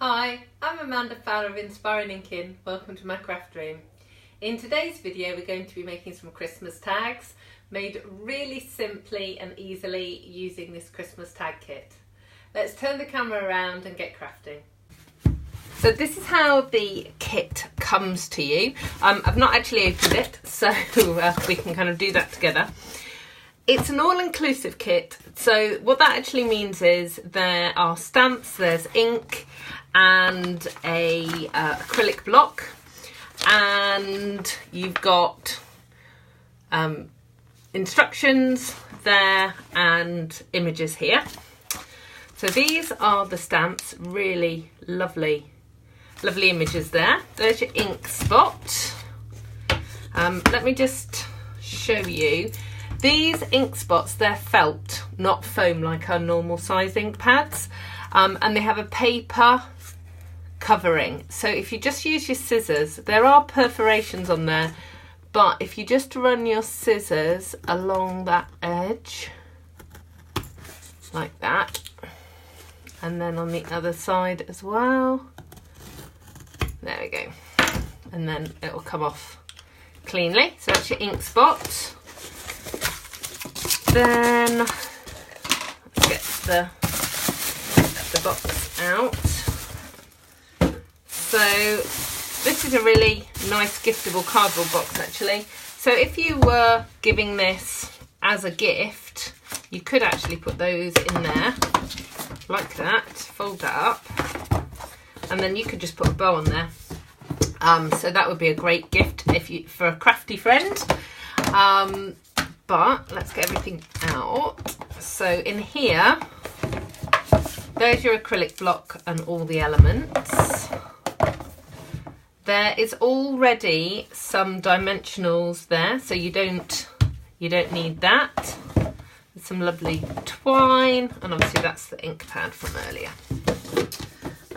Hi, I'm Amanda Fowler of Inspiring Inkin. Welcome to my craft room. In today's video we're going to be making some Christmas tags made really simply and easily using this Christmas tag kit. Let's turn the camera around and get crafting. So this is how the kit comes to you. I've not actually opened it, so we can kind of do that together. It's an all-inclusive kit, so what that actually means is there are stamps, there's ink and a acrylic block, and you've got instructions there and images here. So these are the stamps, really lovely images there. There's your ink spot. Let me just show you. These ink spots, they're felt, not foam like our normal size ink pads, and they have a paper covering. So if you just use your scissors, there are perforations on there, but if you just run your scissors along that edge, like that, and then on the other side as well, there we go, and then it will come off cleanly. So that's your ink spot. Then let's get the box out. So this is a really nice giftable cardboard box actually. So if you were giving this as a gift, you could actually put those in there like that, fold that up, and then you could just put a bow on there. So that would be a great gift for a crafty friend. But let's get everything out. So in here, there's your acrylic block and all the elements. There is already some dimensionals there, so you don't need that. There's some lovely twine, and obviously that's the ink pad from earlier.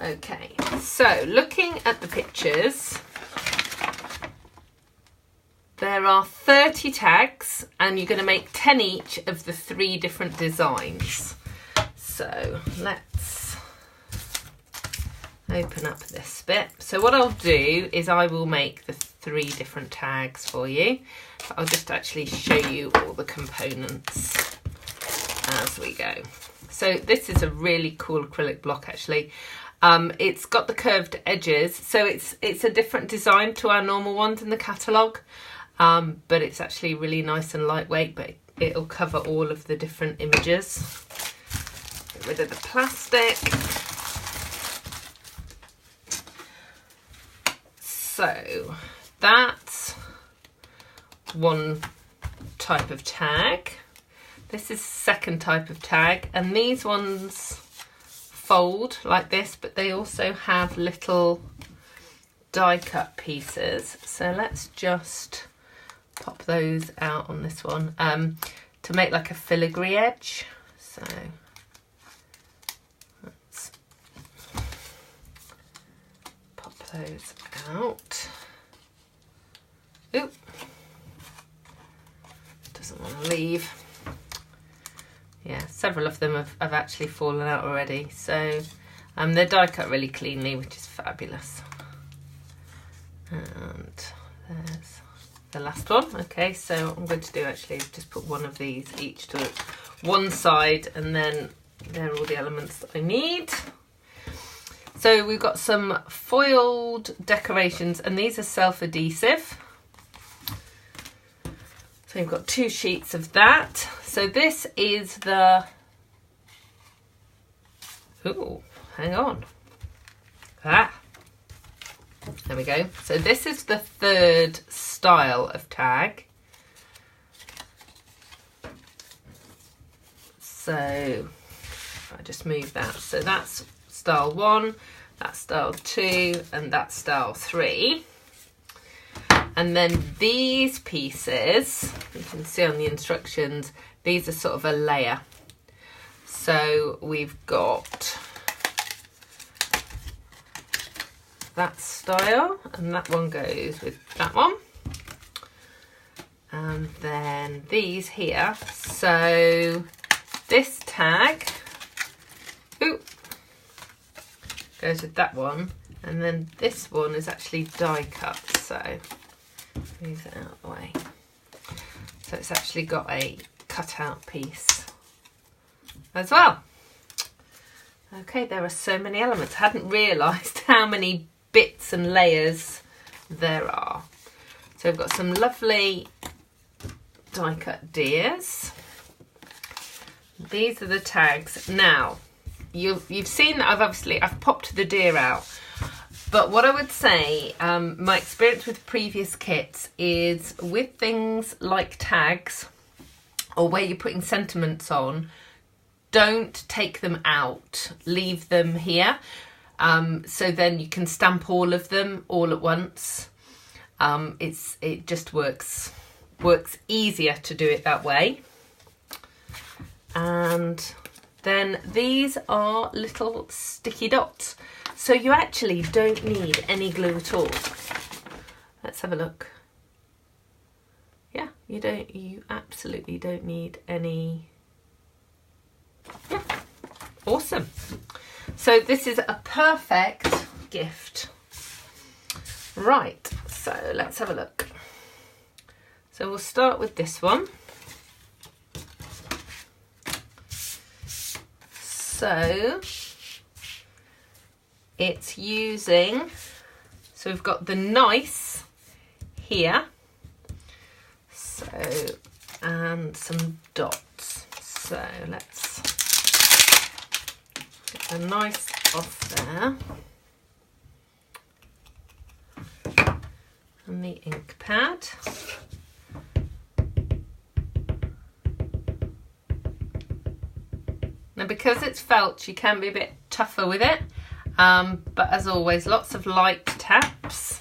Okay, so looking at the pictures, there are 30 tags, and you're going to make 10 each of the 3 different designs. So let's open up this bit. So what I'll do is I will make the 3 different tags for you. But I'll just actually show you all the components as we go. So this is a really cool acrylic block actually. It's got the curved edges, so it's a different design to our normal ones in the catalogue. But it's actually really nice and lightweight, but it'll cover all of the different images. Get rid of the plastic. So that's one type of tag. This is second type of tag, and these ones fold like this, but they also have little die cut pieces. So let's just pop those out on this one to make like a filigree edge. So let's pop those out. Oop, doesn't want to leave. Yeah, several of them have actually fallen out already. So they're die cut really cleanly, which is fabulous. And there's the last one. Okay, so what I'm going to do actually is just put one of these each to one side, and then there are all the elements that I need. So we've got some foiled decorations, and these are self-adhesive. So you've got 2 sheets of that. So this is the, ooh, hang on. There we go. So this is the 3rd style of tag. So I just move that. So that's style 1, that's style 2, and that's style 3. And then these pieces, you can see on the instructions, these are sort of a layer. So we've got that style, and that one goes with that one. And then these here. So this tag, ooh, goes with that one, and then this one is actually die cut, so move it out of the way. So it's actually got a cut out piece as well. Okay, there are so many elements. I hadn't realised how many bits and layers there are. So we've got some lovely die cut deers. These are the tags. Now, you've seen that I've popped the deer out. But what I would say, my experience with previous kits is with things like tags or where you're putting sentiments on, don't take them out, leave them here. So then you can stamp all of them all at once. It just works easier to do it that way. And then these are little sticky dots. So you actually don't need any glue at all. Let's have a look. Yeah, you absolutely don't need any. Yeah, awesome. So this is a perfect gift. Right, so let's have a look. So we'll start with this one. So it's using, so we've got the nice here, so, and some dots. So let's get the nice off there. And the ink pad. Now because it's felt, you can be a bit tougher with it, but as always, lots of light taps.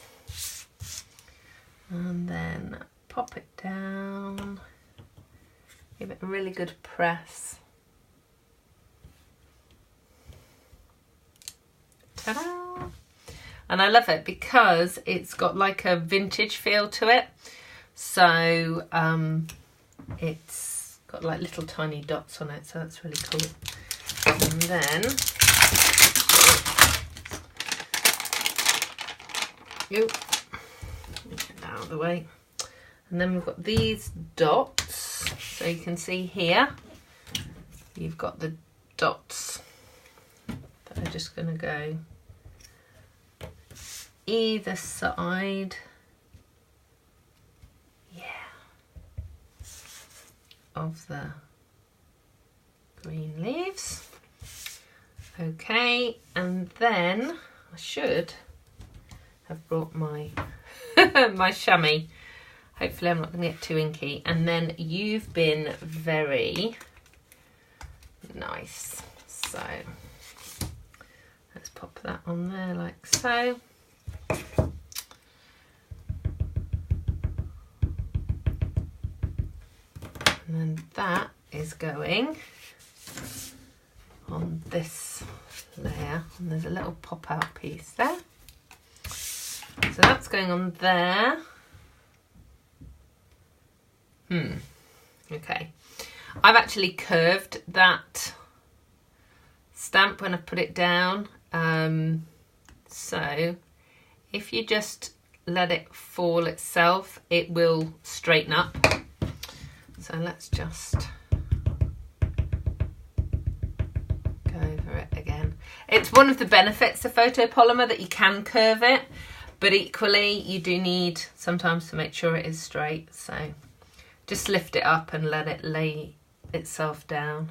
And then pop it down, give it a really good press. Ta-da! And I love it because it's got like a vintage feel to it. So it's got like little tiny dots on it, so that's really cool. And then get that out of the way. And then we've got these dots. So you can see here, you've got the dots that are just going to go either side. Of the green leaves. Okay, and then I should have brought my my chamois. Hopefully I'm not going to get too inky. And then you've been very nice. So let's pop that on there like so. And then that is going on this layer, and there's a little pop out piece there. So that's going on there. Okay. I've actually curved that stamp when I put it down. So if you just let it fall itself, it will straighten up. So let's just go over it again. It's one of the benefits of photopolymer that you can curve it, but equally you do need sometimes to make sure it is straight. So just lift it up and let it lay itself down.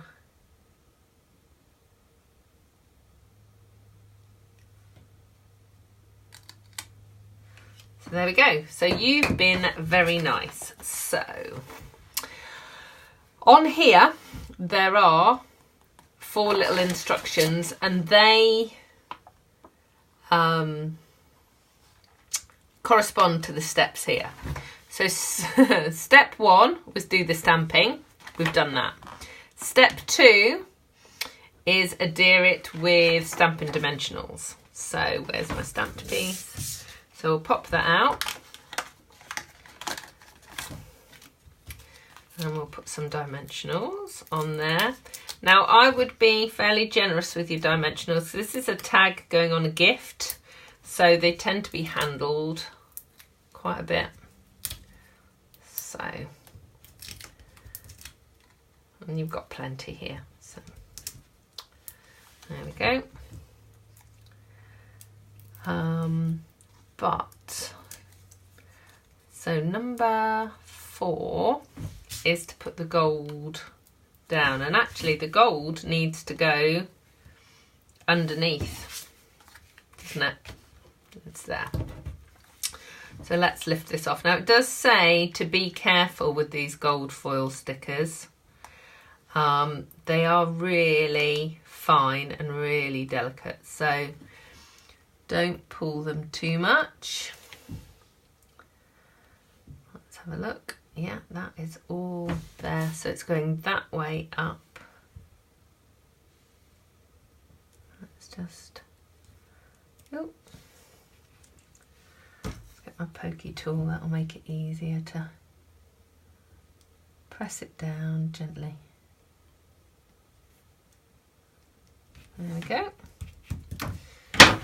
So there we go. So you've been very nice. So on here, there are 4 little instructions, and they correspond to the steps here. So step 1 was do the stamping. We've done that. Step 2 is adhere it with stamping dimensionals. So where's my stamped piece? So we'll pop that out. And we'll put some dimensionals on there. Now I would be fairly generous with your dimensionals. This is a tag going on a gift, so they tend to be handled quite a bit. So, and you've got plenty here. So there we go. So number 4 is to put the gold down, and actually the gold needs to go underneath, doesn't it? It's there. So let's lift this off. Now it does say to be careful with these gold foil stickers. They are really fine and really delicate, so don't pull them too much. Let's have a look. Yeah, that is all there. So it's going that way up. Let's just, oh, let's get my pokey tool. That'll make it easier to press it down gently. There we go.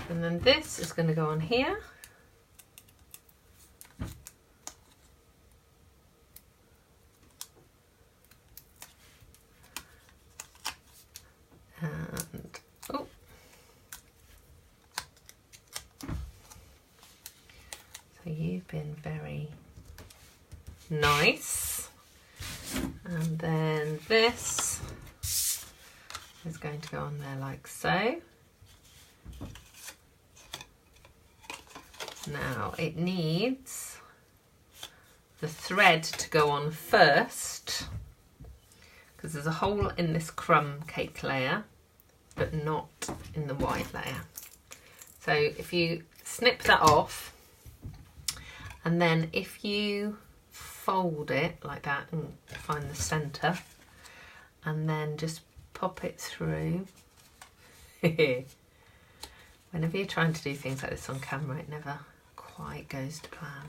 And then this is going to go on here. And, oh. So you've been very nice. And then this is going to go on there like so. Now it needs the thread to go on first, because there's a hole in this crumb cake layer but not in the white layer. So if you snip that off, and then if you fold it like that and find the centre and then just pop it through. Whenever you're trying to do things like this on camera, it never quite goes to plan.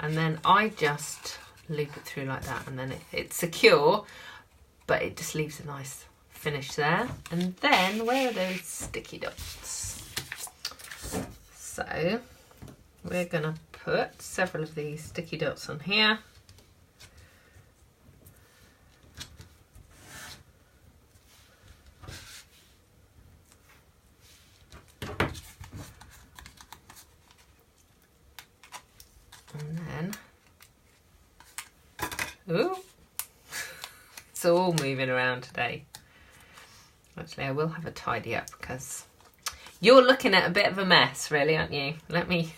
And then I just loop it through like that, and then it's secure, but it just leaves a nice finish there. And then where are those sticky dots? So we're gonna put several of these sticky dots on here. And then, ooh, it's all moving around today. Actually, I will have a tidy up because you're looking at a bit of a mess, really, aren't you? Let me,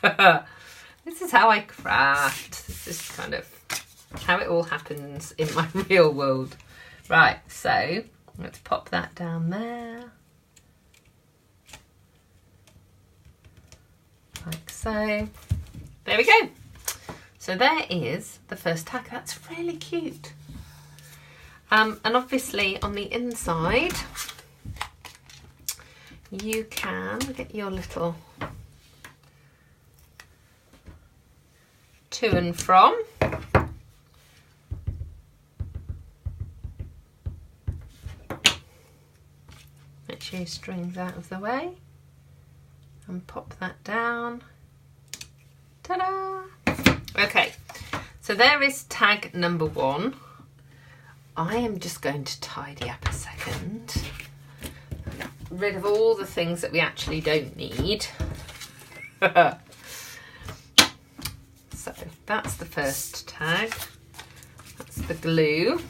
this is how I craft. This is kind of how it all happens in my real world. Right, so let's pop that down there. Like so. There we go. So there is the first tag. That's really cute. And obviously on the inside, you can get your little to and from. Make sure your string's out of the way and pop that down. Ta-da! Okay, so there is tag number 1. I am just going to tidy up a second. Get rid of all the things that we actually don't need. So that's the first tag. That's the glue.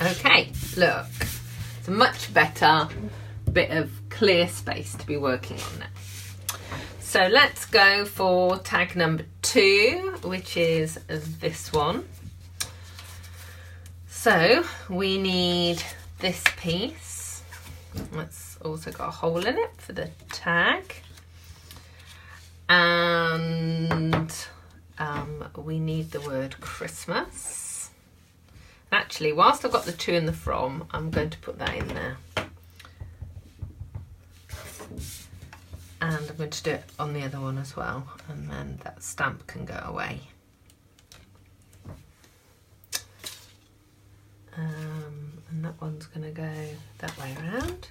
Okay, look. It's a much better bit of clear space to be working on now. So let's go for tag number 2, which is this one. So we need this piece. It's also got a hole in it for the tag. And we need the word Christmas. Actually, whilst I've got the to and the from, I'm going to put that in there. And I'm going to do it on the other one as well, and then that stamp can go away. one's going to go that way around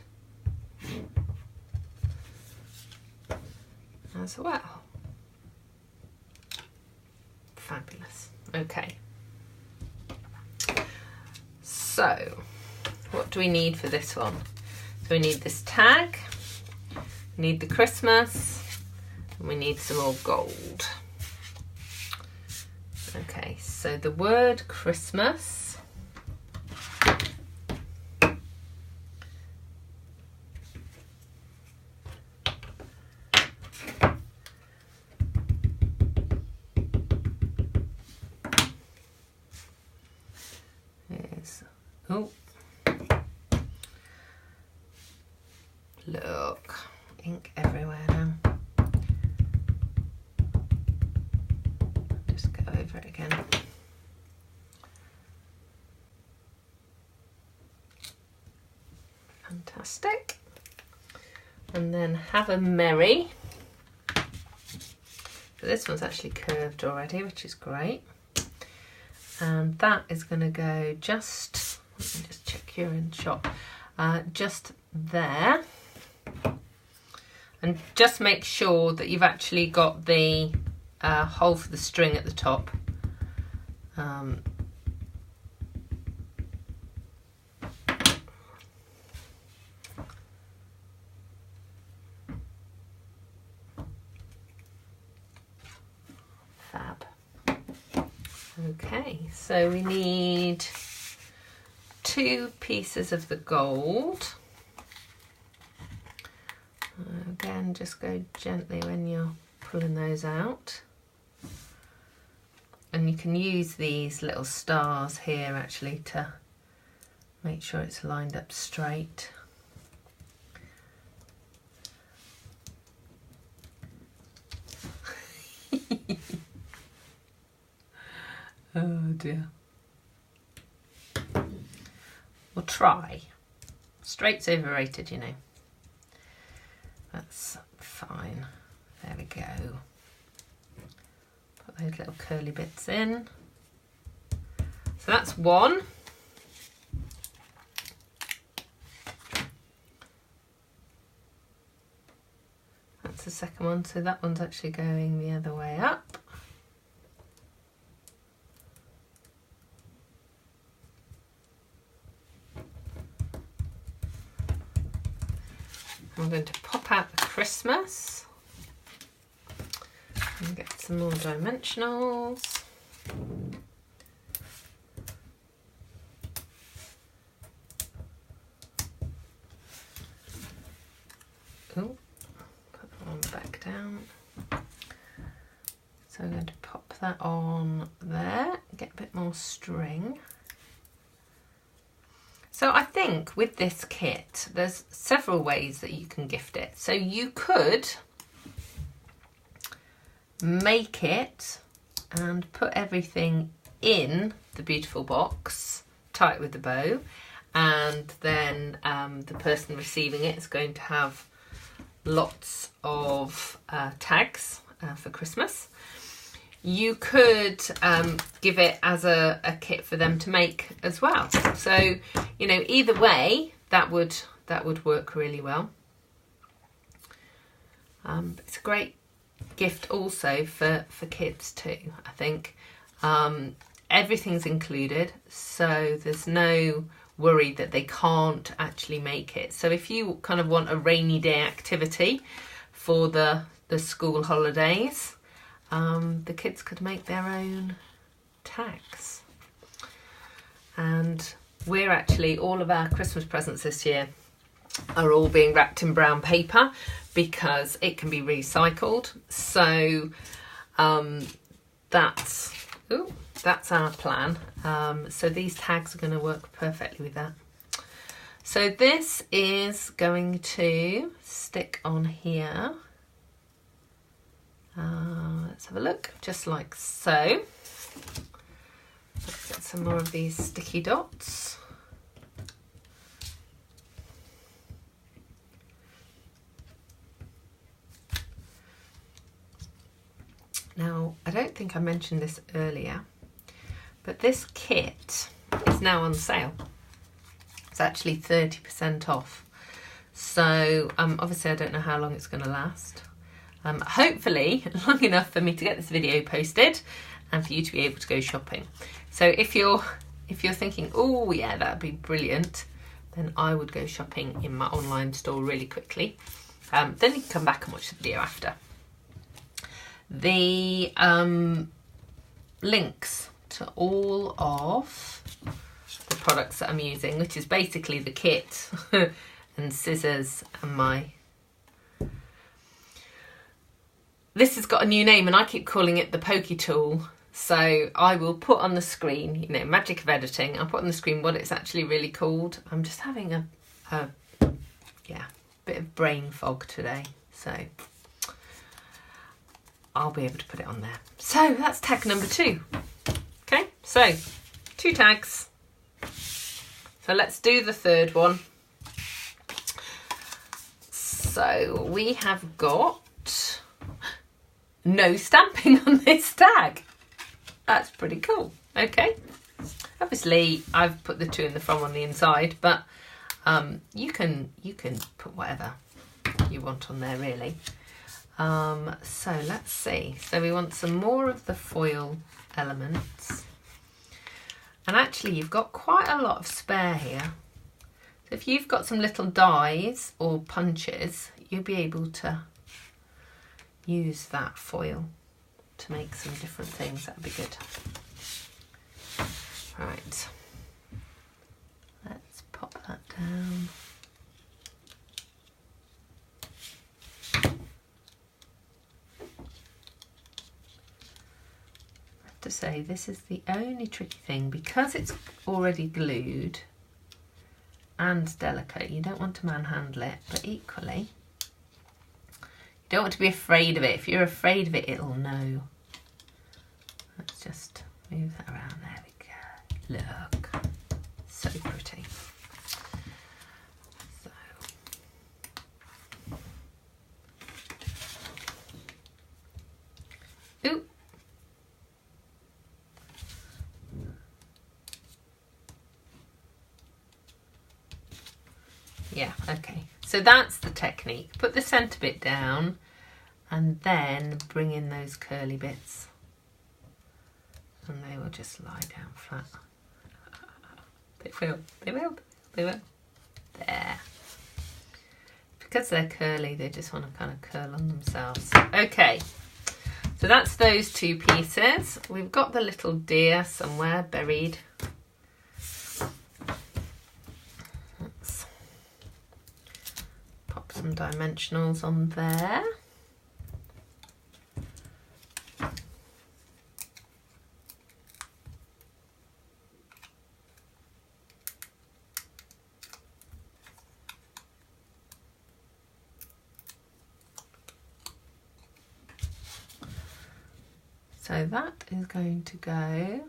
as well. Fabulous. Okay. So, what do we need for this one? So we need this tag, we need the Christmas, and we need some more gold. Okay, so the word Christmas is, oh, look, ink everywhere now. Just go over it again. Fantastic. And then have a merry. So this one's actually curved already, which is great. And that is going to go just, let me just check you're in shot, just there. And just make sure that you've actually got the hole for the string at the top. Fab. Okay, so we need 2 pieces of the gold. Again, just go gently when you're pulling those out. And you can use these little stars here actually to make sure it's lined up straight. Oh dear. We'll try. Straight's overrated, you know. That's fine. There we go. Put those little curly bits in. So that's one. That's the second one. So that one's actually going the other way up. I'm going to pop out the Christmas and get some more dimensionals. Oh, put that one back down. So I'm going to pop that on there, get a bit more string. So I think with this kit, there's several ways that you can gift it. So you could make it and put everything in the beautiful box, tie it with the bow, and then the person receiving it is going to have lots of tags for Christmas. You could give it as a kit for them to make as well. So, you know, either way, that would work really well. It's a great gift also for kids too, I think. Everything's included, so there's no worry that they can't actually make it. So if you kind of want a rainy day activity for the school holidays, the kids could make their own tags. And we're actually, all of our Christmas presents this year are all being wrapped in brown paper because it can be recycled. So that's our plan. So these tags are going to work perfectly with that. So this is going to stick on here. Let's have a look, just like so. Let's get some more of these sticky dots. Now, I don't think I mentioned this earlier, but this kit is now on sale. It's actually 30% off. So obviously I don't know how long it's going to last. Hopefully long enough for me to get this video posted and for you to be able to go shopping. So if you're thinking, oh yeah, that'd be brilliant, then I would go shopping in my online store really quickly. Then you can come back and watch the video after. The links to all of the products that I'm using, which is basically the kit and scissors and my... This has got a new name and I keep calling it the Pokey Tool. So I will put on the screen, you know, magic of editing, I'll put on the screen what it's actually really called. I'm just having a bit of brain fog today, so I'll be able to put it on there. So that's tag number 2. Okay, so 2 tags. So let's do the third one. So we have got no stamping on this tag. That's pretty cool. Okay, obviously I've put the 2 in the front on the inside, but you can put whatever you want on there really. So let's see. So we want some more of the foil elements, and actually you've got quite a lot of spare here. So if you've got some little dies or punches, you'll be able to use that foil to make some different things. That'd be good. Right, let's pop that down. I have to say, this is the only tricky thing, because it's already glued and delicate. You don't want to manhandle it, but equally you don't want to be afraid of it. If you're afraid of it, it'll know. Let's just move that around. There we go. Look, so pretty. So, ooh. Yeah, okay. So that's the technique. Put the centre bit down and then bring in those curly bits. And they will just lie down flat. They will. There. Because they're curly, they just want to kind of curl on themselves. Okay, so that's those 2 pieces. We've got the little deer somewhere buried. Let's pop some dimensionals on there. So that is going to go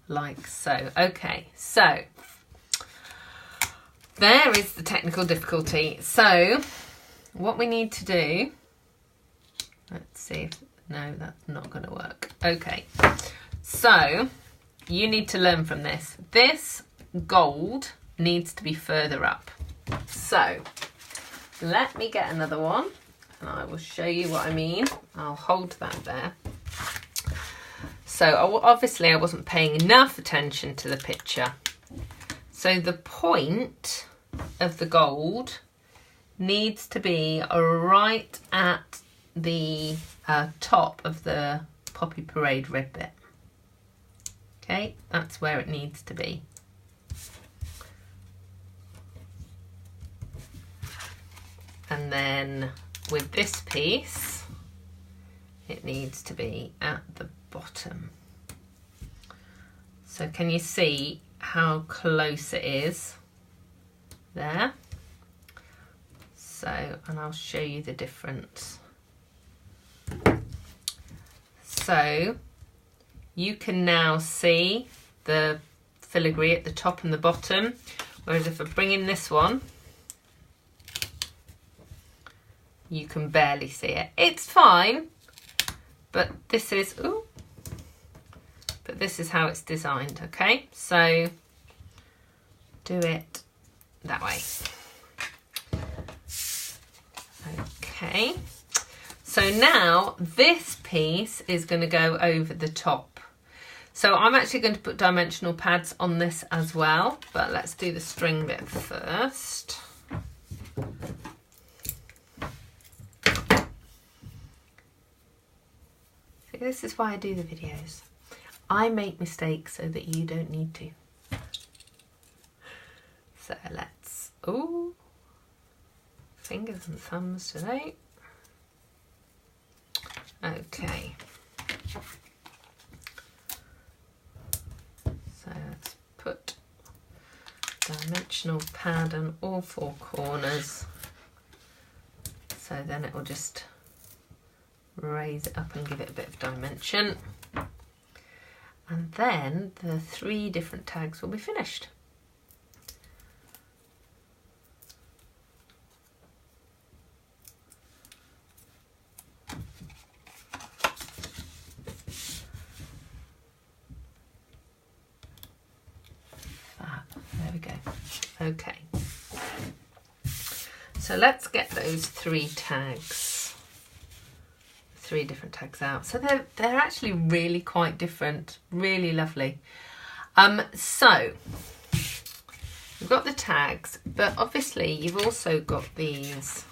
like so. Okay, so there is the technical difficulty. So what we need to do, let's see if, no, that's not going to work. Okay, so you need to learn from this. This gold needs to be further up. So let me get another one and I will show you what I mean. I'll hold that there. So obviously I wasn't paying enough attention to the picture. So the point of the gold needs to be right at the top of the Poppy Parade red bit. Okay, that's where it needs to be. And then with this piece, it needs to be at the bottom. So can you see how close it is there? So, and I'll show you the difference. So you can now see the filigree at the top and the bottom, whereas if I bring in this one, you can barely see it. It's fine, but this is, ooh, but this is how it's designed, okay? So do it that way. Okay, so now this piece is going to go over the top. So I'm actually going to put dimensional pads on this as well, but let's do the string bit first. See, this is why I do the videos. I make mistakes so that you don't need to. So let's, ooh, fingers and thumbs today. Okay. So let's put dimensional pad on all four corners. So then it will just raise it up and give it a bit of dimension. And then the 3 different tags will be finished. There we go. Okay. So let's get those 3 tags. 3 different tags out. So they're actually really quite different. Really lovely. So you've got the tags, but obviously you've also got these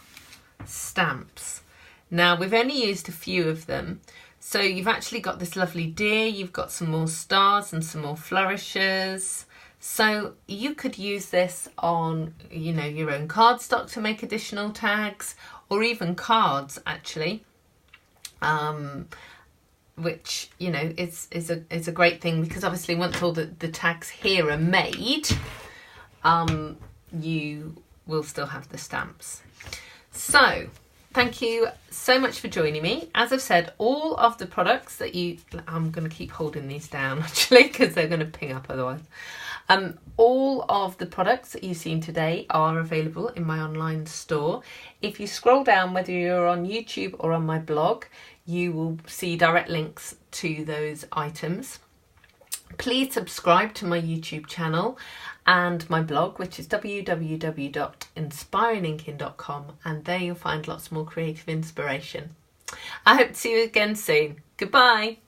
stamps. Now we've only used a few of them. So you've actually got this lovely deer, you've got some more stars and some more flourishes. So you could use this on, you know, your own cardstock to make additional tags, or even cards actually, which, you know, is a great thing, because obviously once all the tags here are made, you will still have the stamps. So thank you so much for joining me. As I've said, all of the products that I'm going to keep holding these down actually because they're going to ping up otherwise. All of the products that you've seen today are available in my online store. If you scroll down, whether you're on YouTube or on my blog, you will see direct links to those items. Please subscribe to my YouTube channel and my blog, which is www.inspiringinkin.com, and there you'll find lots more creative inspiration. I hope to see you again soon. Goodbye.